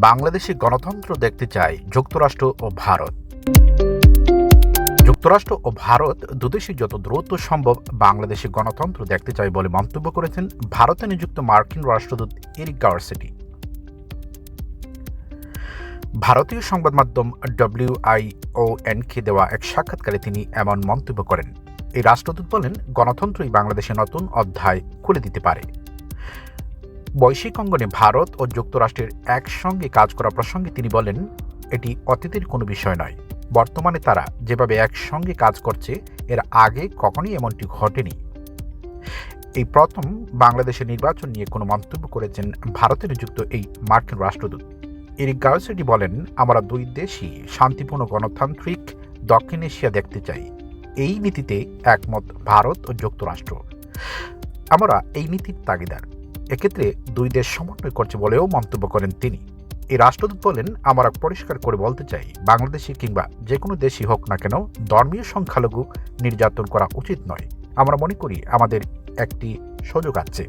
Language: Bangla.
বাংলাদেশে গণতন্ত্র দেখতে চায় যুক্তরাষ্ট্র ও ভারত। যুক্তরাষ্ট্র ও ভারত দুদেশই যত দ্রুত সম্ভব বাংলাদেশে গণতন্ত্র দেখতে চায় বলে মন্তব্য করেছেন ভারতে নিযুক্ত মার্কিন রাষ্ট্রদূত এরিক ভারতীয় সংবাদ মাধ্যম WION-কে দেওয়া এক সাক্ষাৎকারে তিনি এমন মন্তব্য করেন। এই রাষ্ট্রদূত বলেন, গণতন্ত্রই বাংলাদেশে নতুন অধ্যায় খুলে দিতে পারে। বৈশ্বিক অঙ্গনে ভারত ও যুক্তরাষ্ট্রের একসঙ্গে কাজ করা প্রসঙ্গে তিনি বলেন, এটি অতীতের কোনো বিষয় নয়। বর্তমানে তারা যেভাবে একসঙ্গে কাজ করছে, এর আগে কখনোই এমনটি ঘটেনি। এই প্রথম বাংলাদেশের নির্বাচন নিয়ে কোনো মন্তব্য করেছেন ভারতে নিযুক্ত এই মার্কিন রাষ্ট্রদূত। এরিক গার্সেটি বলেন, আমরা দুই দেশই শান্তিপূর্ণ গণতান্ত্রিক দক্ষিণ এশিয়া দেখতে চাই। এই নীতিতে একমত ভারত ও যুক্তরাষ্ট্র। আমরা এই নীতির তাগিদার। এক্ষেত্রে দুই দেশ সমন্বয় করছে বলেও মন্তব্য করেন তিনি। এই রাষ্ট্রদূত বলেন, আমরা পরিষ্কার করে বলতে চাই, বাংলাদেশে কিংবা যে কোনো দেশই হোক না কেন ধর্মীয় সংখ্যালঘু নির্যাতন করা উচিত নয়। আমরা মনে করি আমাদের একটি সুযোগ আছে।